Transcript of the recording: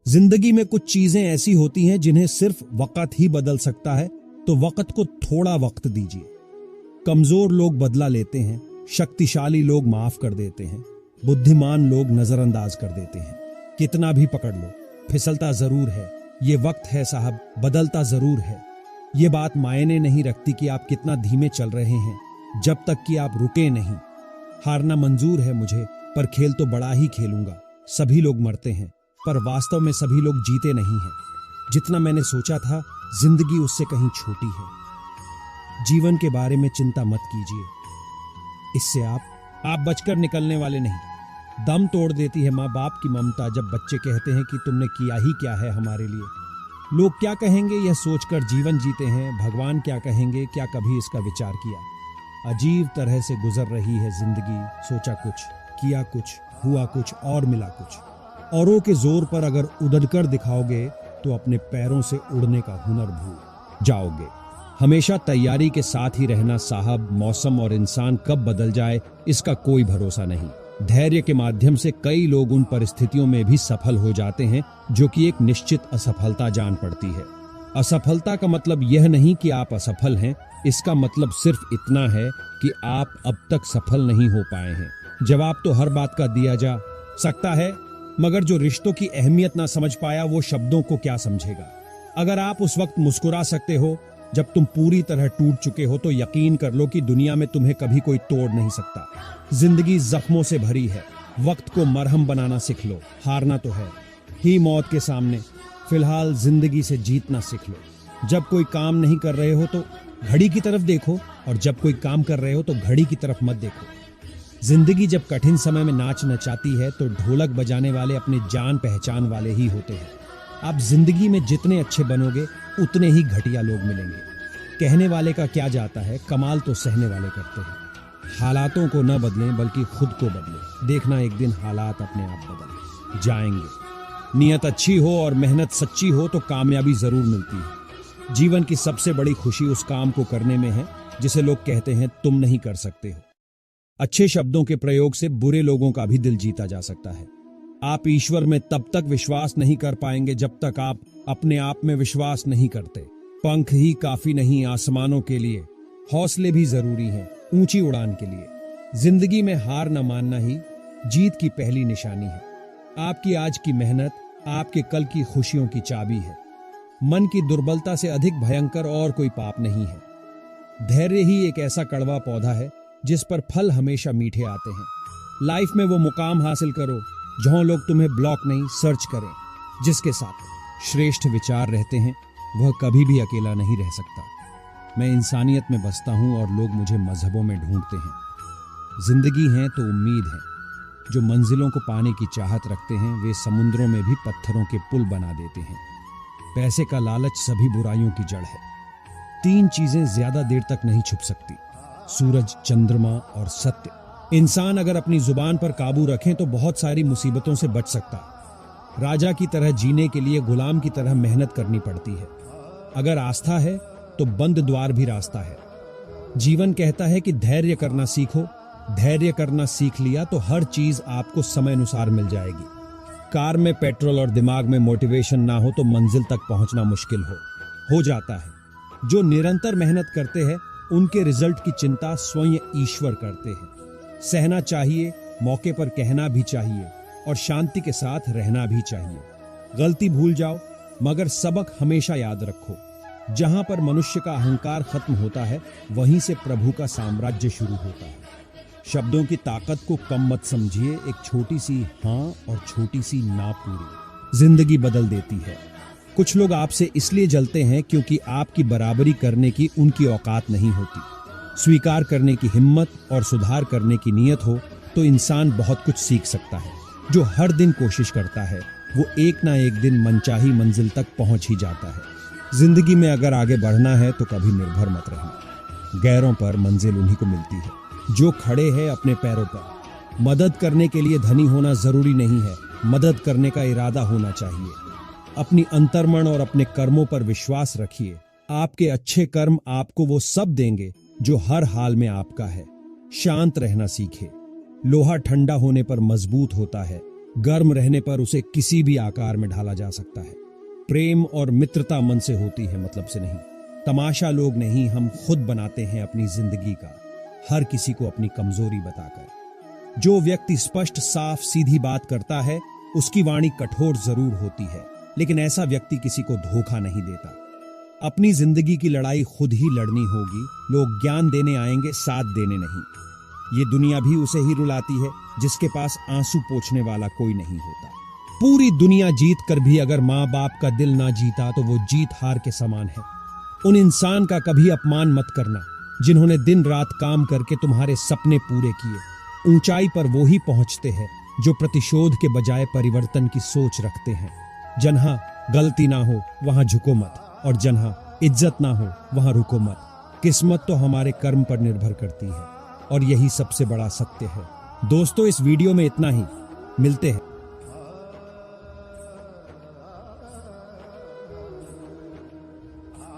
जिंदगी में कुछ चीजें ऐसी होती हैं जिन्हें सिर्फ वक्त ही बदल सकता है, तो वक्त को थोड़ा वक्त दीजिए। कमजोर लोग बदला लेते हैं, शक्तिशाली लोग माफ कर देते हैं, बुद्धिमान लोग नजरअंदाज कर देते हैं। कितना भी पकड़ लो, फिसलता जरूर है। ये वक्त है साहब, बदलता जरूर है। ये बात मायने नहीं रखती कि आप कितना धीमे चल रहे हैं, जब तक कि आप रुके नहीं। हारना मंजूर है मुझे, पर खेल तो बड़ा ही खेलूंगा। सभी लोग मरते हैं, पर वास्तव में सभी लोग जीते नहीं हैं। जितना मैंने सोचा था, जिंदगी उससे कहीं छोटी है। जीवन के बारे में चिंता मत कीजिए, इससे आप बचकर निकलने वाले नहीं। दम तोड़ देती है माँ बाप की ममता जब बच्चे कहते हैं कि तुमने किया ही क्या है हमारे लिए। लोग क्या कहेंगे यह सोचकर जीवन जीते हैं, भगवान क्या कहेंगे क्या कभी इसका विचार किया। अजीब तरह से गुजर रही है जिंदगी, सोचा कुछ, किया कुछ, हुआ कुछ और मिला कुछ। औरों के जोर पर अगर उड़कर दिखाओगे तो अपने पैरों से उड़ने का हुनर भूल जाओगे। हमेशा तैयारी के साथ ही रहना साहब, मौसम और इंसान कब बदल जाए इसका कोई भरोसा नहीं। धैर्य के माध्यम से कई लोग उन परिस्थितियों में भी सफल हो जाते हैं जो कि एक निश्चित असफलता जान पड़ती है। असफलता का मतलब यह नहीं कि आप असफल हैं, इसका मतलब सिर्फ इतना है कि आप अब तक सफल नहीं हो पाए हैं। जवाब तो हर बात का दिया जा सकता है, मगर जो रिश्तों की अहमियत ना समझ पाया वो शब्दों को क्या समझेगा। अगर आप उस वक्त मुस्कुरा सकते हो जब तुम पूरी तरह टूट चुके हो, तो यकीन कर लो कि दुनिया में तुम्हें कभी कोई तोड़ नहीं सकता। जिंदगी जख्मों से भरी है, वक्त को मरहम बनाना सीख लो। हारना तो है ही मौत के सामने, फिलहाल जिंदगी से जीतना सीख लो। जब कोई काम नहीं कर रहे हो तो घड़ी की तरफ देखो, और जब कोई काम कर रहे हो तो घड़ी की तरफ मत देखो। जिंदगी जब कठिन समय में नाच नचाती है तो ढोलक बजाने वाले अपने जान पहचान वाले ही होते हैं। आप जिंदगी में जितने अच्छे बनोगे उतने ही घटिया लोग मिलेंगे। कहने वाले का क्या जाता है, कमाल तो सहने वाले करते हैं। हालातों को न बदलें बल्कि खुद को बदलें। देखना एक दिन हालात अपने आप बदल जाएंगे। नियत अच्छी हो और मेहनत सच्ची हो तो कामयाबी जरूर मिलती है। जीवन की सबसे बड़ी खुशी उस काम को करने में है जिसे लोग कहते हैं तुम नहीं कर सकते हो। अच्छे शब्दों के प्रयोग से बुरे लोगों का भी दिल जीता जा सकता है। आप ईश्वर में तब तक विश्वास नहीं कर पाएंगे जब तक आप अपने आप में विश्वास नहीं करते। पंख ही काफी नहीं आसमानों के लिए, हौसले भी जरूरी हैं ऊंची उड़ान के लिए। जिंदगी में हार न मानना ही जीत की पहली निशानी है। आपकी आज की मेहनत आपके कल की खुशियों की चाबी है। मन की दुर्बलता से अधिक भयंकर और कोई पाप नहीं है। धैर्य ही एक ऐसा कड़वा पौधा है जिस पर फल हमेशा मीठे आते हैं। लाइफ में वो मुकाम हासिल करो जहां लोग तुम्हें ब्लॉक नहीं सर्च करें। जिसके साथ श्रेष्ठ विचार रहते हैं वह कभी भी अकेला नहीं रह सकता। मैं इंसानियत में बसता हूं और लोग मुझे मजहबों में ढूंढते हैं। जिंदगी है तो उम्मीद है। जो मंजिलों को पाने की चाहत रखते हैं वे समुद्रों में भी पत्थरों के पुल बना देते हैं। पैसे का लालच सभी बुराइयों की जड़ है। तीन चीजें ज्यादा देर तक नहीं छुप सकती, सूरज, चंद्रमा और सत्य। इंसान अगर अपनी जुबान पर काबू रखें तो बहुत सारी मुसीबतों से बच सकता है। राजा की तरह जीने के लिए गुलाम की तरह मेहनत करनी पड़ती है। अगर आस्था है तो बंद द्वार भी रास्ता है। जीवन कहता है कि धैर्य करना सीखो। धैर्य करना सीख लिया तो हर चीज आपको समय अनुसार मिल जाएगी। कार में पेट्रोल और दिमाग में मोटिवेशन ना हो तो मंजिल तक पहुंचना मुश्किल हो जाता है। जो निरंतर मेहनत करते हैं उनके रिजल्ट की चिंता स्वयं ईश्वर करते हैं। सहना चाहिए, मौके पर कहना भी चाहिए और शांति के साथ रहना भी चाहिए। गलती भूल जाओ मगर सबक हमेशा याद रखो। जहां पर मनुष्य का अहंकार खत्म होता है वहीं से प्रभु का साम्राज्य शुरू होता है। शब्दों की ताकत को कम मत समझिए। एक छोटी सी हाँ और छोटी सी ना पूरी जिंदगी बदल देती है। कुछ लोग आपसे इसलिए जलते हैं क्योंकि आपकी बराबरी करने की उनकी औकात नहीं होती। स्वीकार करने की हिम्मत और सुधार करने की नीयत हो तो इंसान बहुत कुछ सीख सकता है। जो हर दिन कोशिश करता है वो एक ना एक दिन मनचाही मंजिल तक पहुंच ही जाता है। जिंदगी में अगर आगे बढ़ना है तो कभी निर्भर मत रहना। गैरों पर मंजिल उन्हीं को मिलती है जो खड़े हैं अपने पैरों पर। मदद करने के लिए धनी होना जरूरी नहीं है, मदद करने का इरादा होना चाहिए। अपनी अंतर्मन और अपने कर्मों पर विश्वास रखिए। आपके अच्छे कर्म आपको वो सब देंगे जो हर हाल में आपका है। शांत रहना सीखे। लोहा ठंडा होने पर मजबूत होता है गर्म रहने पर उसे किसी भी आकार में ढाला जा सकता है। प्रेम और मित्रता मन से होती है, मतलब से नहीं। तमाशा लोग नहीं, हम खुद बनाते हैं अपनी जिंदगी का, हर किसी को अपनी कमजोरी बताकर। जो व्यक्ति स्पष्ट, साफ, सीधी बात करता है उसकी वाणी कठोर जरूर होती है, लेकिन ऐसा व्यक्ति किसी को धोखा नहीं देता। अपनी जिंदगी की लड़ाई खुद ही लड़नी होगी। लोग ज्ञान देने आएंगे, साथ देने नहीं। ये दुनिया भी उसे ही रुलाती है जिसके पास आंसू पोंछने वाला कोई नहीं होता। पूरी दुनिया जीत कर भी अगर माँ बाप का दिल ना जीता तो वो जीत हार के समान है। उन इंसान का कभी अपमान मत करना जिन्होंने दिन रात काम करके तुम्हारे सपने पूरे किए। ऊंचाई पर वो ही पहुंचते हैं जो प्रतिशोध के बजाय परिवर्तन की सोच रखते हैं। जहाँ गलती ना हो वहां झुको मत, और जहाँ इज्जत ना हो वहां रुको मत। किस्मत तो हमारे कर्म पर निर्भर करती है और यही सबसे बड़ा सत्य है। दोस्तों, इस वीडियो में इतना ही। मिलते हैं